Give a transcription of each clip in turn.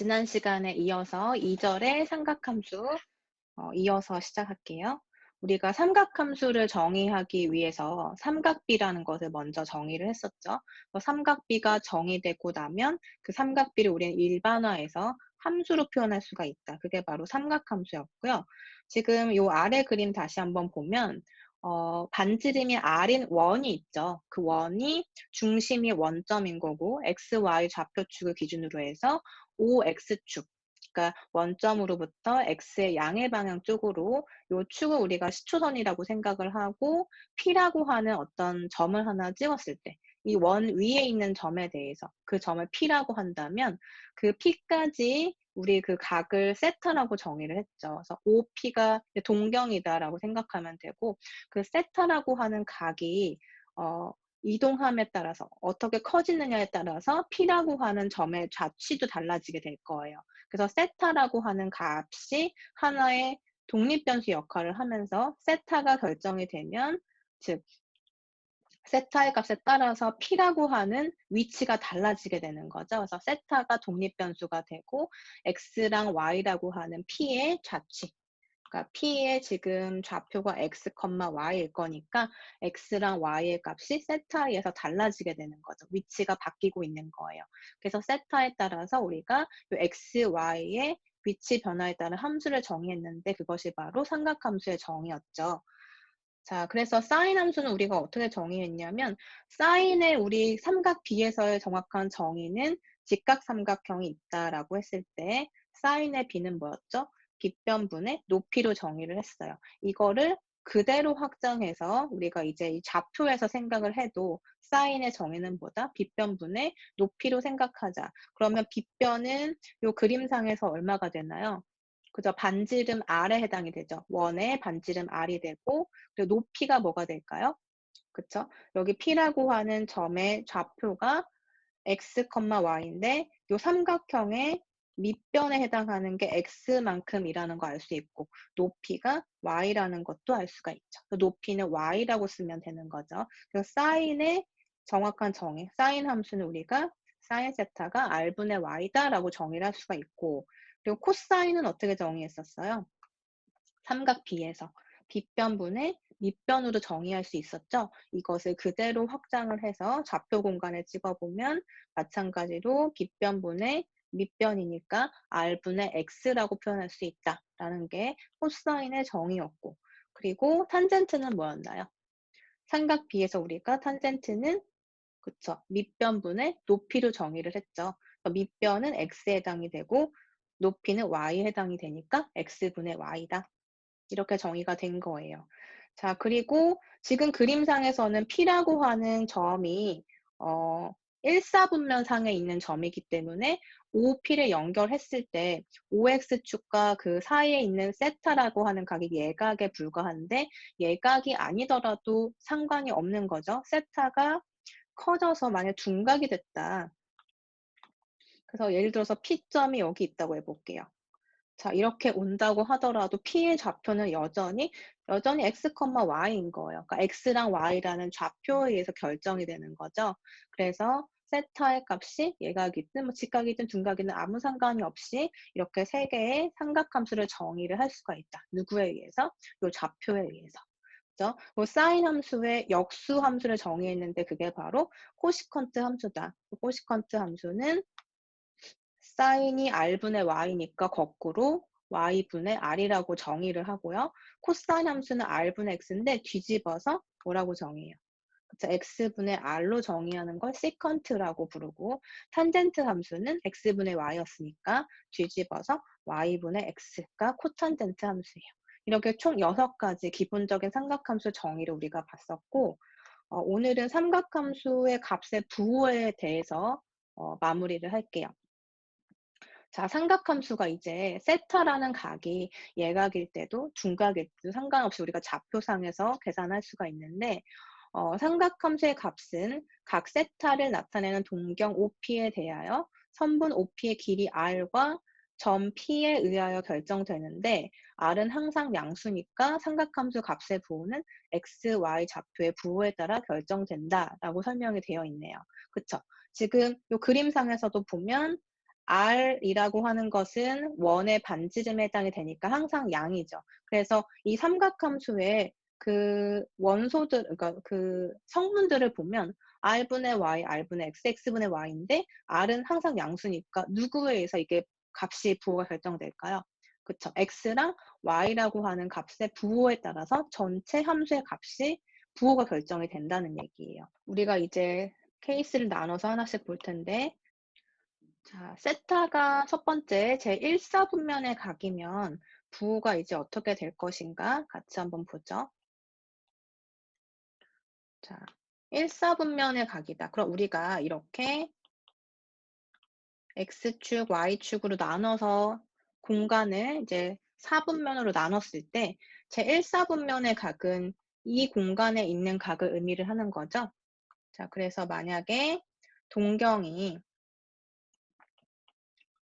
지난 시간에 이어서 2절의 삼각함수 이어서 시작할게요. 우리가 삼각함수를 정의하기 위해서 삼각비라는 것을 먼저 정의를 했었죠. 삼각비가 정의되고 나면 그 삼각비를 우리는 일반화해서 함수로 표현할 수가 있다. 그게 바로 삼각함수였고요. 지금 요 아래 그림 다시 한번 보면 반지름이 r인 원이 있죠. 그 원이 중심이 원점인 거고 x, y 좌표축을 기준으로 해서 OX축, 그러니까 원점으로부터 x의 양의 방향 쪽으로 요 축을 우리가 시초선이라고 생각을 하고 P라고 하는 어떤 점을 하나 찍었을 때 이 원 위에 있는 점에 대해서 그 점을 P라고 한다면 그 P까지 우리 그 각을 세타라고 정의를 했죠. 그래서 OP가 동경이다라고 생각하면 되고 그 세타라고 하는 각이 이동함에 따라서 어떻게 커지느냐에 따라서 P라고 하는 점의 좌치도 달라지게 될 거예요. 그래서 세타라고 하는 값이 하나의 독립변수 역할을 하면서 세타가 결정이 되면 즉 세타의 값에 따라서 P라고 하는 위치가 달라지게 되는 거죠. 그래서 세타가 독립변수가 되고 X랑 Y라고 하는 P의 좌치, 그러니까 P의 지금 좌표가 x, y일 거니까 x랑 y의 값이 세타에 의해서 달라지게 되는 거죠. 위치가 바뀌고 있는 거예요. 그래서 세타에 따라서 우리가 이 x, y의 위치 변화에 따른 함수를 정의했는데 그것이 바로 삼각함수의 정의였죠. 자, 그래서 사인 함수는 우리가 어떻게 정의했냐면 사인의 우리 삼각 B에서의 정확한 정의는 직각삼각형이 있다라고 했을 때 사인의 B는 뭐였죠? 빗변분의 높이로 정의를 했어요. 이거를 그대로 확장해서 우리가 이제 이 좌표에서 생각을 해도 사인의 정의는 뭐다? 빗변분의 높이로 생각하자. 그러면 빗변은 요 그림상에서 얼마가 되나요? 그죠? 반지름 R에 해당이 되죠. 원의 반지름 R이 되고 그리고 높이가 뭐가 될까요? 그쵸? 여기 P라고 하는 점의 좌표가 x, y인데 요 삼각형의 밑변에 해당하는 게 x만큼이라는 거 알 수 있고 높이가 y라는 것도 알 수가 있죠. 높이는 y라고 쓰면 되는 거죠. 그래서 사인의 정확한 정의, 사인 함수는 우리가 사인 세타가 r분의 y다라고 정의를 할 수가 있고 그리고 코사인은 어떻게 정의했었어요? 삼각 B에서 빗변분의 밑변으로 정의할 수 있었죠. 이것을 그대로 확장을 해서 좌표 공간에 찍어보면 마찬가지로 빗변분의 밑변이니까 r분의 x라고 표현할 수 있다라는 게 코사인의 정의였고 그리고 탄젠트는 뭐였나요? 삼각 B에서 우리가 탄젠트는 그쵸. 밑변분의 높이로 정의를 했죠. 그러니까 밑변은 x에 해당이 되고 높이는 y에 해당이 되니까 x분의 y다. 이렇게 정의가 된 거예요. 자, 그리고 지금 그림상에서는 P라고 하는 점이 일사분면상에 있는 점이기 때문에 OP를 연결했을 때 OX축과 그 사이에 있는 세타라고 하는 각이 예각에 불과한데 예각이 아니더라도 상관이 없는 거죠. 세타가 커져서 만약 둔각이 됐다. 그래서 예를 들어서 P점이 여기 있다고 해볼게요. 자, 이렇게 온다고 하더라도 P의 좌표는 여전히 x, y인 거예요. 그러니까 x랑 y라는 좌표에 의해서 결정이 되는 거죠. 그래서 세타의 값이 예각이든 뭐 직각이든 둔각이든 아무 상관이 없이 이렇게 세 개의 삼각함수를 정의를 할 수가 있다. 누구에 의해서? 이 좌표에 의해서. 그죠? 사인 함수의 역수 함수를 정의했는데 그게 바로 코시컨트 함수다. 코시컨트 함수는 사인이 r분의 y니까 거꾸로 y분의 r이라고 정의를 하고요. 코사인 함수는 r분의 x인데 뒤집어서 뭐라고 정의해요? 그쵸? x분의 r로 정의하는 걸 시컨트라고 부르고 탄젠트 함수는 x분의 y였으니까 뒤집어서 y분의 x가 코탄젠트 함수예요. 이렇게 총 6가지 기본적인 삼각함수 정의를 우리가 봤었고 오늘은 삼각함수의 값의 부호에 대해서 마무리를 할게요. 자, 삼각함수가 이제 세타라는 각이 예각일 때도 둔각일 때도 상관없이 우리가 좌표상에서 계산할 수가 있는데 삼각함수의 값은 각 세타를 나타내는 동경 OP에 대하여 선분 OP의 길이 r과 점 P에 의하여 결정되는데 r은 항상 양수니까 삼각함수 값의 부호는 x, y 좌표의 부호에 따라 결정된다라고 설명이 되어 있네요. 그쵸? 지금 이 그림상에서도 보면 R이라고 하는 것은 원의 반지름에 해당이 되니까 항상 양이죠. 그래서 이 삼각함수의 그 원소들, 그러니까 그 성분들을 보면 R분의 Y, R분의 X, X분의 Y인데 R은 항상 양수니까 누구에 의해서 이게 값이 부호가 결정될까요? 그쵸. X랑 Y라고 하는 값의 부호에 따라서 전체 함수의 값이 부호가 결정이 된다는 얘기예요. 우리가 이제 케이스를 나눠서 하나씩 볼 텐데, 자, 세타가 첫 번째 제1사분면의 각이면 부호가 이제 어떻게 될 것인가 같이 한번 보죠. 자, 1사분면의 각이다. 그럼 우리가 이렇게 X축, Y축으로 나눠서 공간을 이제 4분면으로 나눴을 때 제1사분면의 각은 이 공간에 있는 각을 의미를 하는 거죠. 자, 그래서 만약에 동경이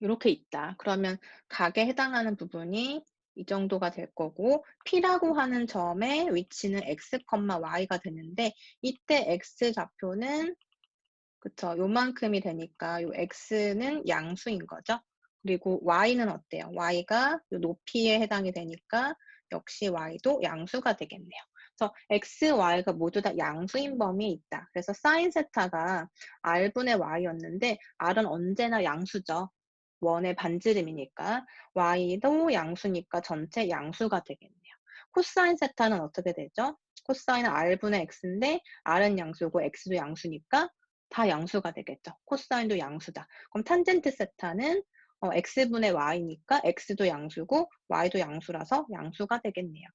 이렇게 있다. 그러면 각에 해당하는 부분이 이 정도가 될 거고 P라고 하는 점의 위치는 X, Y가 되는데 이때 X 좌표는 그쵸. 요만큼이 되니까 요 X는 양수인 거죠. 그리고 Y는 어때요? Y가 요 높이에 해당이 되니까 역시 Y도 양수가 되겠네요. 그래서 X, Y가 모두 다 양수인 범위에 있다. 그래서 사인 세타가 R분의 Y였는데 R은 언제나 양수죠. 원의 반지름이니까 Y도 양수니까 전체 양수가 되겠네요. 코사인 세타는 어떻게 되죠? 코사인은 R분의 X인데 R은 양수고 X도 양수니까 다 양수가 되겠죠. 코사인도 양수다. 그럼 탄젠트 세타는 x분의 y니까 x도 양수고 y도 양수라서 양수가 되겠네요.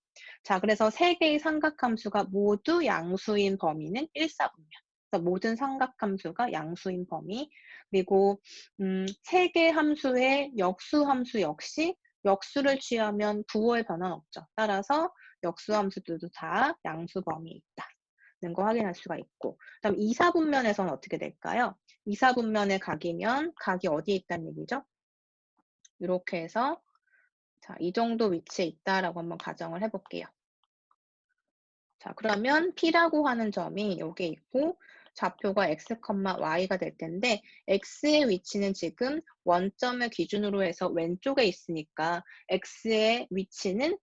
자, 그래서 세 개의 삼각함수가 모두 양수인 범위는 1사분면. 그래서 모든 삼각함수가 양수인 범위. 그리고 세 개의 함수의 역수함수 역시 역수를 취하면 부호의 변화는 없죠. 따라서 역수함수들도 다 양수 범위에 있다. 는 거 확인할 수가 있고, 그다음 2사분면에서는 어떻게 될까요? 2사분면의 각이면 각이 어디에 있다는 얘기죠? 이렇게 해서 자, 이 정도 위치에 있다라고 한번 가정을 해볼게요. 자, 그러면 P라고 하는 점이 여기에 있고 좌표가 X, Y가 될 텐데 X의 위치는 지금 원점을 기준으로 해서 왼쪽에 있으니까 X의 위치는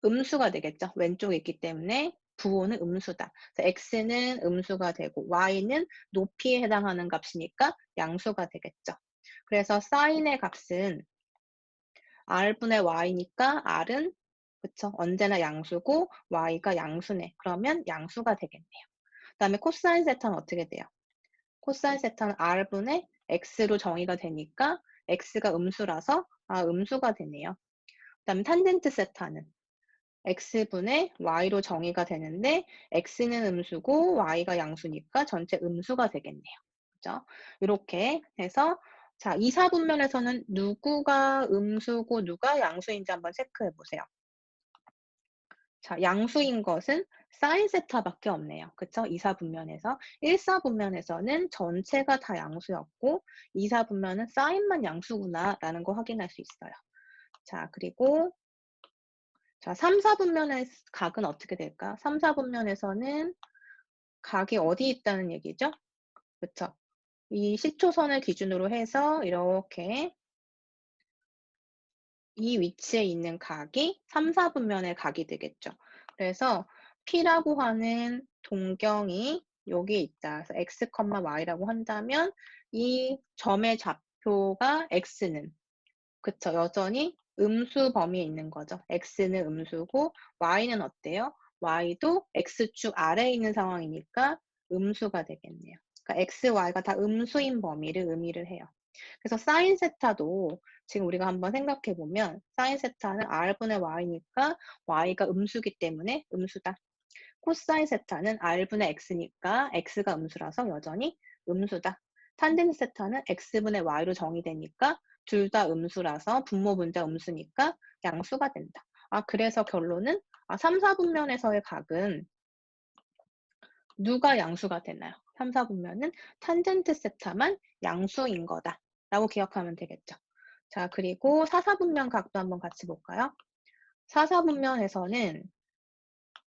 음수가 되겠죠. 왼쪽에 있기 때문에 부호는 음수다. 그래서 x는 음수가 되고 y는 높이에 해당하는 값이니까 양수가 되겠죠. 그래서 사인의 값은 r분의 y니까 r은 그쵸 언제나 양수고 y가 양수네. 그러면 양수가 되겠네요. 그다음에 코사인 세타는 어떻게 돼요? 코사인 세타는 r분의 x로 정의가 되니까 x가 음수라서 음수가 되네요. 그다음에 탄젠트 세타는 x분의 y로 정의가 되는데 x는 음수고 y가 양수니까 전체 음수가 되겠네요. 그죠? 이렇게 해서 자, 2사분면에서는 누구가 음수고 누가 양수인지 한번 체크해 보세요. 자, 양수인 것은 사인 세타밖에 없네요. 그쵸? 2사분면에서 1사분면에서는 전체가 다 양수였고 2사분면은 사인만 양수구나라는 거 확인할 수 있어요. 자, 그리고 자, 3, 4분면의 각은 어떻게 될까? 3, 4분면에서는 각이 어디 있다는 얘기죠? 그쵸? 이 시초선을 기준으로 해서 이렇게 이 위치에 있는 각이 3, 4분면의 각이 되겠죠. 그래서 P라고 하는 동경이 여기에 있다. 그래서 X, Y라고 한다면 이 점의 좌표가 X는 그쵸. 여전히 음수 범위에 있는 거죠. x는 음수고 y는 어때요? y도 x축 아래에 있는 상황이니까 음수가 되겠네요. 그러니까 x, y가 다 음수인 범위를 의미를 해요. 그래서 사인 세타도 지금 우리가 한번 생각해 보면 사인 세타는 r분의 y니까 y가 음수기 때문에 음수다. 코사인 세타는 r분의 x니까 x가 음수라서 여전히 음수다. 탄젠트 세타는 x분의 y로 정의되니까 둘 다 음수라서 분모 분자 음수니까 양수가 된다. 그래서 결론은 3, 4분면에서의 각은 누가 양수가 되나요? 3, 4분면은 탄젠트 세타만 양수인 거다. 라고 기억하면 되겠죠. 자, 그리고 4, 4분면 각도 한번 같이 볼까요? 4, 4분면에서는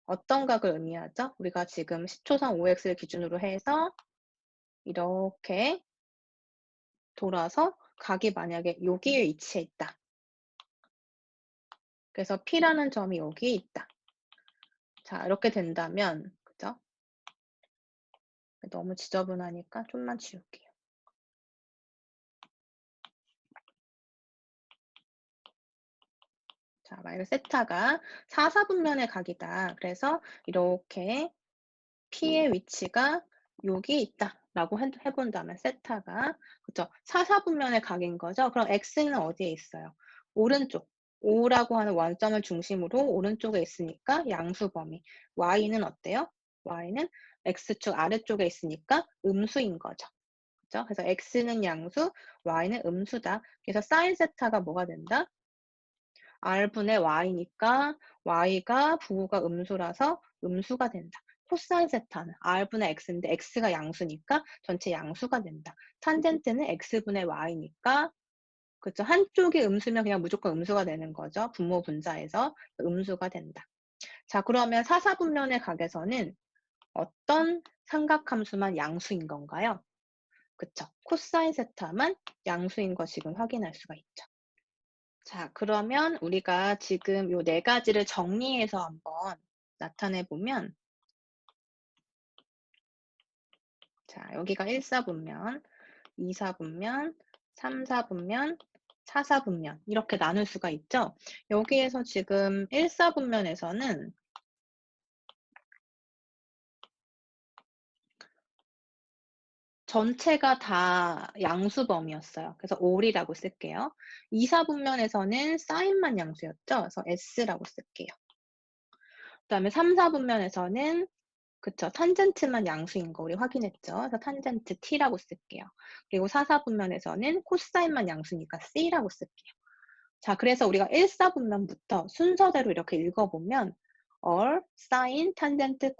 어떤 각을 의미하죠? 우리가 지금 10초선 OX를 기준으로 해서 이렇게 돌아서 각이 만약에 여기에 위치해 있다. 그래서 P라는 점이 여기에 있다. 자, 이렇게 된다면, 그죠? 너무 지저분하니까 좀만 지울게요. 자, 만약에 세타가 4, 4분면의 각이다. 그래서 이렇게 P의 위치가 여기 있다라고 해본다면 세타가 그죠? 4, 4분면의 각인 거죠. 그럼 X는 어디에 있어요? 오른쪽. O라고 하는 원점을 중심으로 오른쪽에 있으니까 양수 범위. Y는 어때요? Y는 X축 아래쪽에 있으니까 음수인 거죠. 그죠? 그래서 X는 양수, Y는 음수다. 그래서 사인 세타가 뭐가 된다? R분의 Y니까 Y가 부호가 음수라서 음수가 된다. 코사인 세타는 R분의 X인데 X가 양수니까 전체 양수가 된다. 탄젠트는 X분의 Y니까 그쵸? 한쪽이 음수면 그냥 무조건 음수가 되는 거죠. 분모 분자에서 음수가 된다. 자, 그러면 사사분면의 각에서는 어떤 삼각함수만 양수인 건가요? 그쵸? 코사인 세타만 양수인 거 지금 확인할 수가 있죠. 자, 그러면 우리가 지금 요 네 가지를 정리해서 한번 나타내 보면, 자, 여기가 1사분면, 2사분면, 3사분면, 4사분면 이렇게 나눌 수가 있죠. 여기에서 지금 1사분면에서는 전체가 다 양수범위였어요. 그래서 all이라고 쓸게요. 2사분면에서는 사인만 양수였죠. 그래서 s라고 쓸게요. 그다음에 3사분면에서는 그쵸. 탄젠트만 양수인 거 우리 확인했죠. 그래서 탄젠트 t라고 쓸게요. 그리고 4사분면에서는 코사인만 양수니까 c라고 쓸게요. 자, 그래서 우리가 1사분면부터 순서대로 이렇게 읽어보면 얼, 사인, 탄젠트,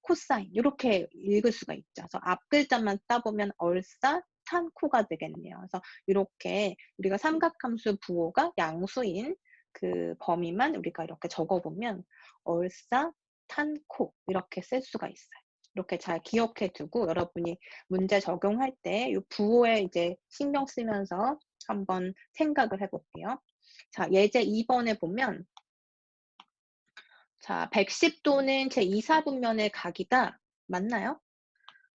코사인 이렇게 읽을 수가 있죠. 그래서 앞 글자만 따보면 얼사, 탄, 코가 되겠네요. 그래서 이렇게 우리가 삼각함수 부호가 양수인 그 범위만 우리가 이렇게 적어보면 얼사, 탄, 코 이렇게 쓸 수가 있어요. 이렇게 잘 기억해 두고 여러분이 문제 적용할 때 이 부호에 이제 신경 쓰면서 한번 생각을 해볼게요. 자, 예제 2번에 보면 자, 110도는 제2사분면의 각이다. 맞나요?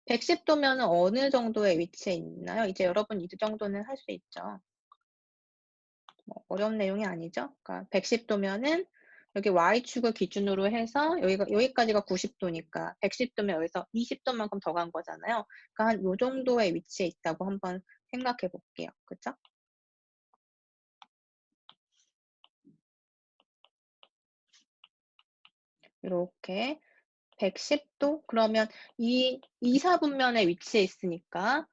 110도면 어느 정도의 위치에 있나요? 이제 여러분 이 정도는 할 수 있죠. 뭐 어려운 내용이 아니죠. 그러니까 110도면은 여기 Y축을 기준으로 해서 여기까지가 90도니까 110도면 여기서 20도만큼 더 간 거잖아요. 그러니까 한 요 정도의 위치에 있다고 한번 생각해 볼게요. 그쵸? 이렇게 110도? 그러면 이 2사분면에 위치해 있으니까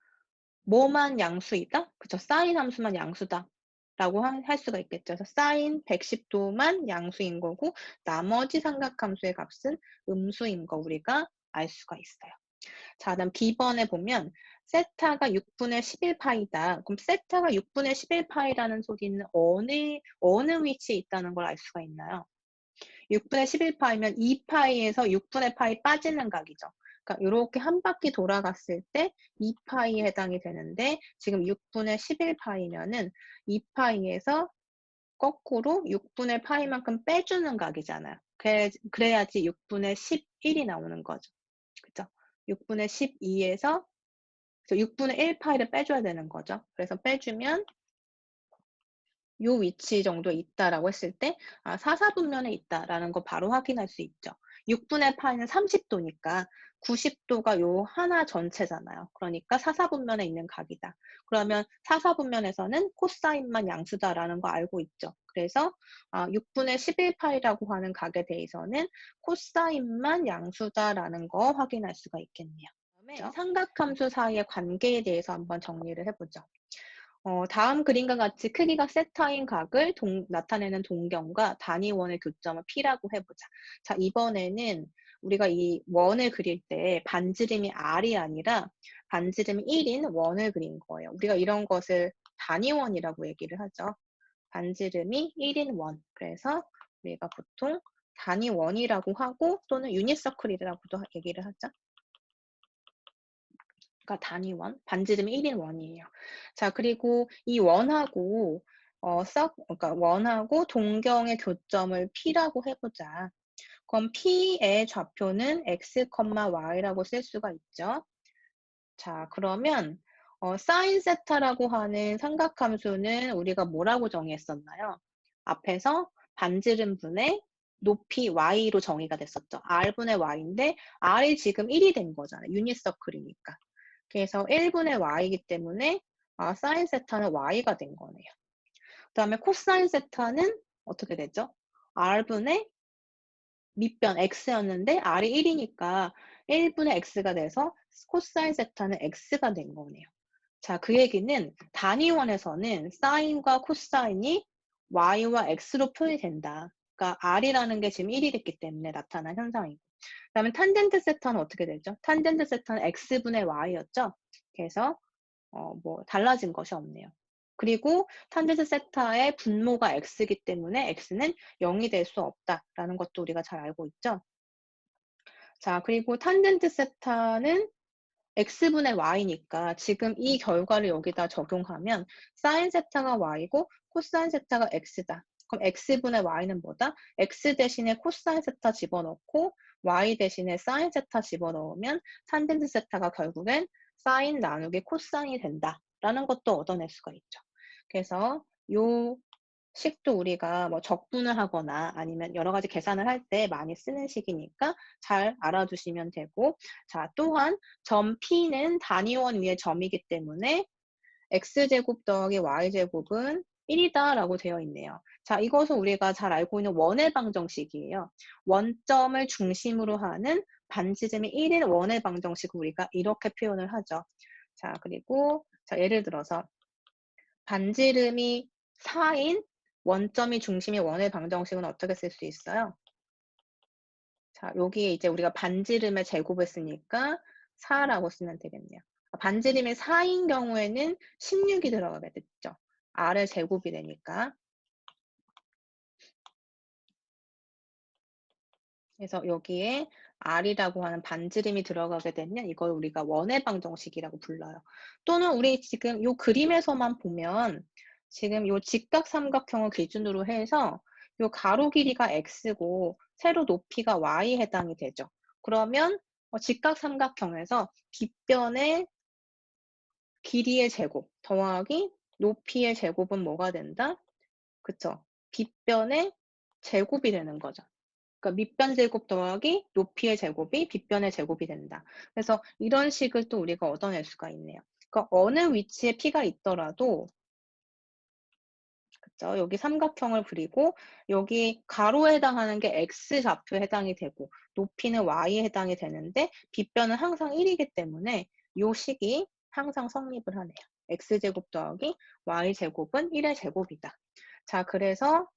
뭐만 양수이다? 그쵸? 사인 함수만 양수다. 라고 할 수가 있겠죠. 그래서 사인 110도만 양수인 거고 나머지 삼각함수의 값은 음수인 거 우리가 알 수가 있어요. 자, 그다음 B번에 보면 세타가 6분의 11파이다. 그럼 세타가 6분의 11파이라는 소리는 어느 위치에 있다는 걸 알 수가 있나요? 6분의 11파이면 2파이에서 6분의 파이 빠지는 각이죠. 그러니까 이렇게 한 바퀴 돌아갔을 때 2파이에 해당이 되는데 지금 6분의 11파이면은 2파이에서 거꾸로 6분의 파이만큼 빼주는 각이잖아요. 그래야지 6분의 11이 나오는 거죠. 그죠? 6분의 12에서 6분의 1파이를 빼줘야 되는 거죠. 그래서 빼주면 요 위치 정도 있다라고 했을 때, 아, 4, 4분면에 있다라는 거 바로 확인할 수 있죠. 6분의 파이는 30도니까 90도가 요 하나 전체잖아요. 그러니까 4, 4분면에 있는 각이다. 그러면 4, 4분면에서는 코사인만 양수다라는 거 알고 있죠. 그래서 6분의 11파이라고 하는 각에 대해서는 코사인만 양수다라는 거 확인할 수가 있겠네요. 그다음에 삼각함수 사이의 관계에 대해서 한번 정리를 해보죠. 다음 그림과 같이 크기가 세타인 각을 나타내는 동경과 단위원의 교점을 P라고 해보자. 자, 이번에는 우리가 이 원을 그릴 때 반지름이 R이 아니라 반지름이 1인 원을 그린 거예요. 우리가 이런 것을 단위원이라고 얘기를 하죠. 반지름이 1인 원. 그래서 우리가 보통 단위원이라고 하고 또는 유니서클이라고도 얘기를 하죠. 그러니까 단위원, 반지름이 1인 원이에요. 자, 그리고 이 원하고 그러니까 원하고 동경의 교점을 P라고 해보자. 그럼 P의 좌표는 x, y라고 쓸 수가 있죠. 자, 그러면 sin 세타라고 하는 삼각함수는 우리가 뭐라고 정의했었나요? 앞에서 반지름분의 높이 y로 정의가 됐었죠. r분의 y인데 r이 지금 1이 된 거잖아요. 유닛서클이니까. 그래서 1분의 y이기 때문에 sin 세타는 y가 된 거네요. 그다음에 코사인 세타는 어떻게 되죠? r분의 밑변 x였는데 r이 1이니까 1분의 x가 돼서 코사인 세타는 x가 된 거네요. 자, 그 얘기는 단위원에서는 사인과 코사인이 y와 x로 표현이 된다. 그러니까 r이라는 게 지금 1이 됐기 때문에 나타난 현상이고. 그다음에 탄젠트 세타는 어떻게 되죠? 탄젠트 세타는 x분의 y였죠. 그래서 뭐 달라진 것이 없네요. 그리고 탄젠트 세타의 분모가 x이기 때문에 x는 0이 될 수 없다라는 것도 우리가 잘 알고 있죠. 자, 그리고 탄젠트 세타는 x분의 y니까 지금 이 결과를 여기다 적용하면 사인 세타가 y고 코사인 세타가 x다. 그럼 x분의 y는 뭐다? x 대신에 코사인 세타 집어넣고 y 대신에 사인 세타 집어넣으면 탄젠트 세타가 결국엔 사인 나누기 코사인이 된다라는 것도 얻어낼 수가 있죠. 그래서 요 식도 우리가 뭐 적분을 하거나 아니면 여러 가지 계산을 할 때 많이 쓰는 식이니까 잘 알아두시면 되고, 자, 또한 점 P는 단위원 위에 점이기 때문에 x제곱 더하기 y제곱은 1이다 라고 되어 있네요. 자, 이것은 우리가 잘 알고 있는 원의 방정식이에요. 원점을 중심으로 하는 반지름이 1인 원의 방정식을 우리가 이렇게 표현을 하죠. 자, 그리고 자, 예를 들어서 반지름이 4인 원점이 중심의 원의 방정식은 어떻게 쓸 수 있어요? 자, 여기에 이제 우리가 반지름의 제곱을 쓰니까 4라고 쓰면 되겠네요. 반지름이 4인 경우에는 16이 들어가게 됐죠. r의 제곱이 되니까. 그래서 여기에 r이라고 하는 반지름이 들어가게 되면 이걸 우리가 원의 방정식이라고 불러요. 또는 우리 지금 이 그림에서만 보면 지금 이 직각삼각형을 기준으로 해서 이 가로 길이가 x고 세로 높이가 y에 해당이 되죠. 그러면 직각삼각형에서 빗변의 길이의 제곱 더하기 높이의 제곱은 뭐가 된다? 그쵸? 빗변의 제곱이 되는 거죠. 그러니까 밑변 제곱 더하기 높이의 제곱이 빗변의 제곱이 된다. 그래서 이런 식을 또 우리가 얻어낼 수가 있네요. 그러니까 어느 위치에 P가 있더라도 그쵸? 여기 삼각형을 그리고 여기 가로에 해당하는 게 X 좌표에 해당이 되고 높이는 Y에 해당이 되는데 빗변은 항상 1이기 때문에 이 식이 항상 성립을 하네요. X제곱 더하기 Y제곱은 1의 제곱이다. 자, 그래서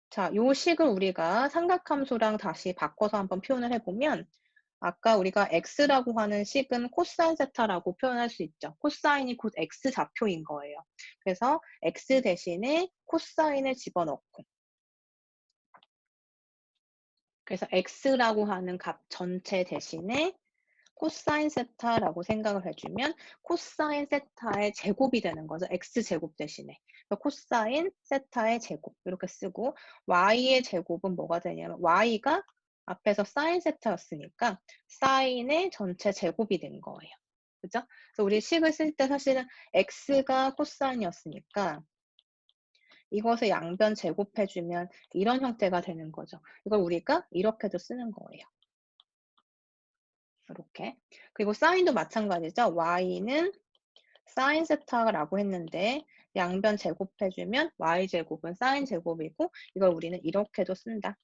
자, 요 식을 우리가 삼각함수랑 다시 바꿔서 한번 표현을 해보면 아까 우리가 x라고 하는 식은 코사인 세타라고 표현할 수 있죠. 코사인이 곧 x 좌표인 거예요. 그래서 x 대신에 코사인을 집어넣고 그래서 x라고 하는 값 전체 대신에 코사인 세타라고 생각을 해주면 코사인 세타의 제곱이 되는 거죠. x제곱 대신에. 코사인 세타의 제곱 이렇게 쓰고 y의 제곱은 뭐가 되냐면 y가 앞에서 사인 세타였으니까 사인의 전체 제곱이 된 거예요. 그죠? 그래서 우리 식을 쓸 때 사실은 x가 코사인이었으니까 이것을 양변 제곱해주면 이런 형태가 되는 거죠. 이걸 우리가 이렇게도 쓰는 거예요. 이렇게. 그리고 사인도 마찬가지죠. y는 사인 세타라고 했는데 양변 제곱해주면 y제곱은 사인 제곱이고 이걸 우리는 이렇게도 쓴다.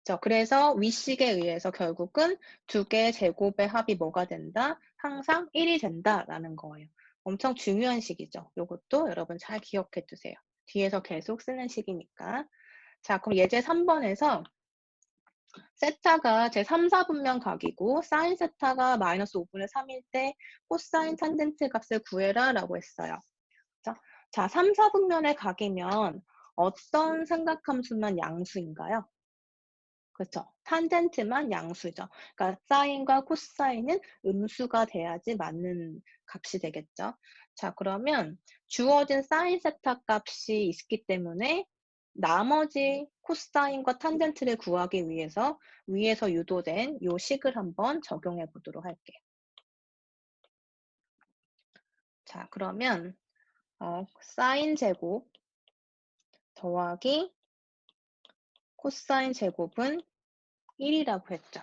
자, 그래서 위식에 의해서 결국은 두 개의 제곱의 합이 뭐가 된다? 항상 1이 된다라는 거예요. 엄청 중요한 식이죠. 이것도 여러분 잘 기억해 두세요. 뒤에서 계속 쓰는 식이니까. 자, 그럼 예제 3번에서 세타가 제 3, 4분면 각이고 사인 세타가 마이너스 5분의 3일 때 코사인 탄젠트 값을 구해라 라고 했어요. 자, 3, 4분면의 각이면 어떤 삼각함수만 양수인가요? 그렇죠. 탄젠트만 양수죠. 그러니까 사인과 코사인은 음수가 돼야지 맞는 값이 되겠죠. 자, 그러면 주어진 사인 세타 값이 있기 때문에 나머지 코사인과 탄젠트를 구하기 위해서 위에서 유도된 요 식을 한번 적용해 보도록 할게요. 자, 그러면 사인 제곱 더하기 코사인 제곱은 1이라고 했죠.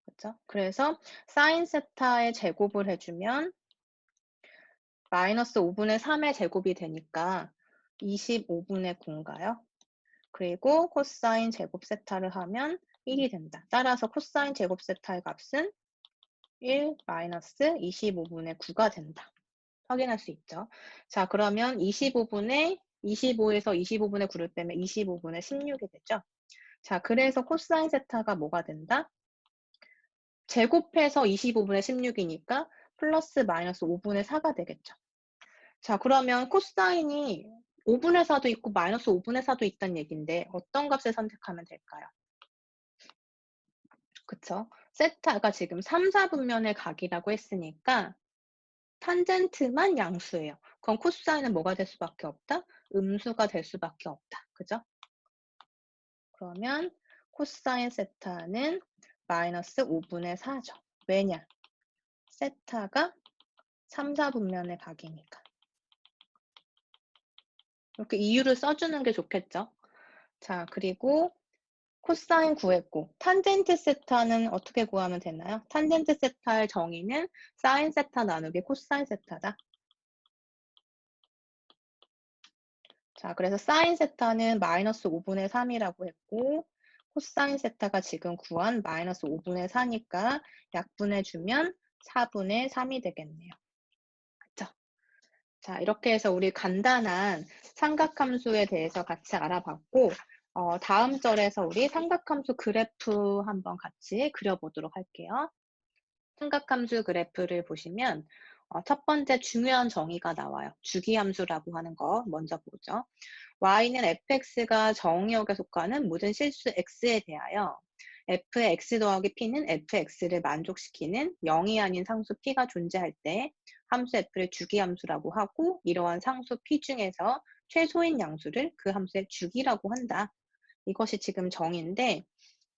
그렇죠? 그래서 사인 세타의 제곱을 해주면 마이너스 5분의 3의 제곱이 되니까 25분의 9인가요? 그리고 코사인 제곱 세타를 하면 1이 된다. 따라서 코사인 제곱 세타의 값은 1 마이너스 25분의 9가 된다. 확인할 수 있죠. 자, 그러면 25에서 25분의 9를 빼면 25분의 16이 되죠. 자, 그래서 코사인 세타가 뭐가 된다? 제곱해서 25분의 16이니까 플러스 마이너스 5분의 4가 되겠죠. 자, 그러면 코사인이 5분의 4도 있고 마이너스 5분의 4도 있다는 얘기인데 어떤 값을 선택하면 될까요? 그쵸? 세타가 지금 3, 4분면의 각이라고 했으니까 탄젠트만 양수예요. 그럼 코사인은 뭐가 될 수밖에 없다? 음수가 될 수밖에 없다. 그죠? 그러면 코사인 세타는 마이너스 5분의 4죠. 왜냐? 세타가 3, 4분면의 각이니까. 이렇게 이유를 써주는 게 좋겠죠. 자, 그리고 코사인 구했고 탄젠트 세타는 어떻게 구하면 되나요? 탄젠트 세타의 정의는 사인 세타 나누기 코사인 세타다. 자, 그래서 사인 세타는 마이너스 5분의 3이라고 했고 코사인 세타가 지금 구한 마이너스 5분의 4니까 약분해주면 4분의 3이 되겠네요. 그쵸? 자, 이렇게 해서 우리 간단한 삼각함수에 대해서 같이 알아봤고 다음 절에서 우리 삼각함수 그래프 한번 같이 그려보도록 할게요. 삼각함수 그래프를 보시면 첫 번째 중요한 정의가 나와요. 주기함수라고 하는 거 먼저 보죠. y는 fx가 정의역에 속하는 모든 실수 x에 대하여 f의 x 더하기 p는 fx를 만족시키는 0이 아닌 상수 p가 존재할 때 함수 f를 주기함수라고 하고 이러한 상수 p 중에서 최소인 양수를 그 함수의 주기라고 한다. 이것이 지금 정의인데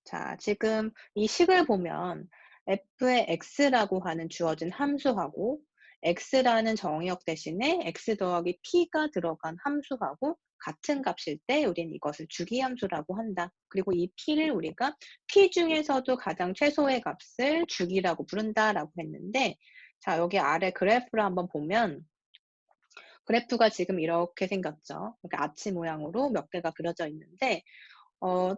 자, 지금 이 식을 보면 f의 x라고 하는 주어진 함수하고 x라는 정의역 대신에 x 더하기 p가 들어간 함수하고 같은 값일 때 우리는 이것을 주기함수라고 한다. 그리고 이 p를 우리가 p 중에서도 가장 최소의 값을 주기라고 부른다라고 했는데 자, 여기 아래 그래프를 한번 보면 그래프가 지금 이렇게 생겼죠. 이렇게 아치 모양으로 몇 개가 그려져 있는데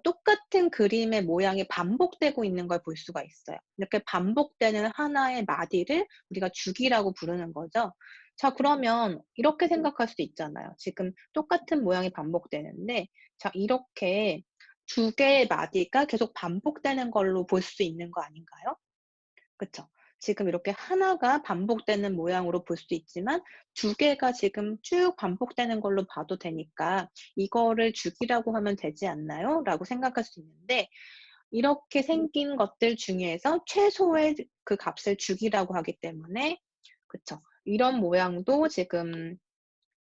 똑같은 그림의 모양이 반복되고 있는 걸 볼 수가 있어요. 이렇게 반복되는 하나의 마디를 우리가 주기라고 부르는 거죠. 자, 그러면 이렇게 생각할 수도 있잖아요. 지금 똑같은 모양이 반복되는데, 자, 이렇게 두 개의 마디가 계속 반복되는 걸로 볼 수 있는 거 아닌가요? 그쵸? 지금 이렇게 하나가 반복되는 모양으로 볼 수도 있지만 두 개가 지금 쭉 반복되는 걸로 봐도 되니까 이거를 주기라고 하면 되지 않나요? 라고 생각할 수 있는데 이렇게 생긴 것들 중에서 최소의 그 값을 주기라고 하기 때문에 그쵸? 이런 모양도 지금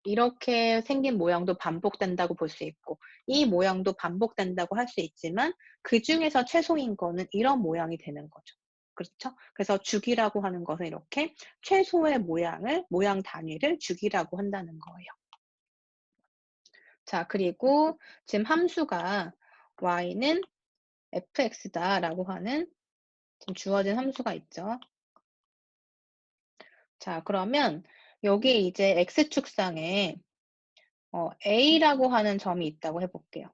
이렇게 생긴 모양도 반복된다고 볼 수 있고 이 모양도 반복된다고 할 수 있지만 그중에서 최소인 거는 이런 모양이 되는 거죠. 그렇죠? 그래서 주기라고 하는 것은 이렇게 최소의 모양 단위를 주기라고 한다는 거예요. 자, 그리고 지금 함수가 y는 fx다라고 하는 지금 주어진 함수가 있죠. 자, 그러면 여기 이제 x축상에 a라고 하는 점이 있다고 해볼게요.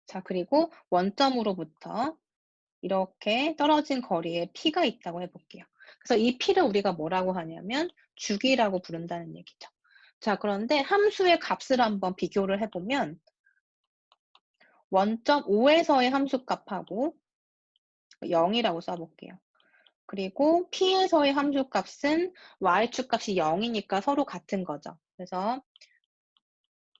자, 그리고 원점으로부터 이렇게 떨어진 거리에 P가 있다고 해볼게요. 그래서 이 P를 우리가 뭐라고 하냐면 주기라고 부른다는 얘기죠. 자, 그런데 함수의 값을 한번 비교를 해보면 원점 5에서의 함수값하고 0이라고 써볼게요. 그리고 P에서의 함수값은 Y축 값이 0이니까 서로 같은 거죠. 그래서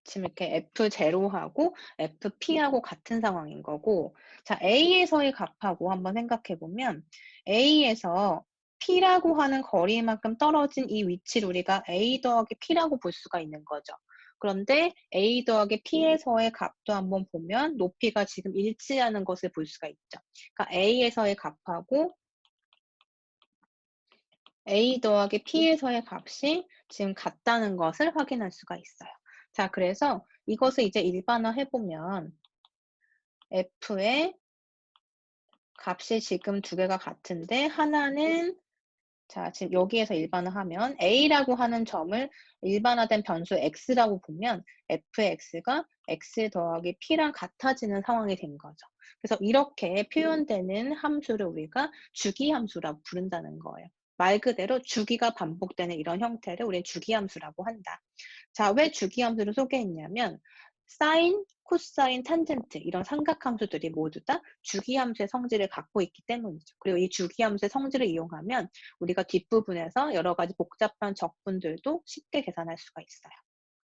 지금 이렇게 F0하고 FP하고 같은 상황인 거고, 자, A에서의 값하고 한번 생각해 보면, A에서 P라고 하는 거리만큼 떨어진 이 위치를 우리가 A 더하기 P라고 볼 수가 있는 거죠. 그런데 A 더하기 P에서의 값도 한번 보면 높이가 지금 일치하는 것을 볼 수가 있죠. 그러니까 A에서의 값하고 A 더하기 P에서의 값이 지금 같다는 것을 확인할 수가 있어요. 자, 그래서 이것을 이제 일반화해 보면 F의 값이 지금 두 개가 같은데, 하나는, 자, 지금 여기에서 일반화하면 A라고 하는 점을 일반화된 변수 X라고 보면 fx가 X 더하기 P랑 같아지는 상황이 된 거죠. 그래서 이렇게 표현되는 함수를 우리가 주기함수라고 부른다는 거예요. 말 그대로 주기가 반복되는 이런 형태를 우리는 주기함수라고 한다. 자, 왜 주기함수를 소개했냐면 사인, 코사인, 탄젠트 이런 삼각함수들이 모두 다 주기함수의 성질을 갖고 있기 때문이죠. 그리고 이 주기함수의 성질을 이용하면 우리가 뒷부분에서 여러 가지 복잡한 적분들도 쉽게 계산할 수가 있어요.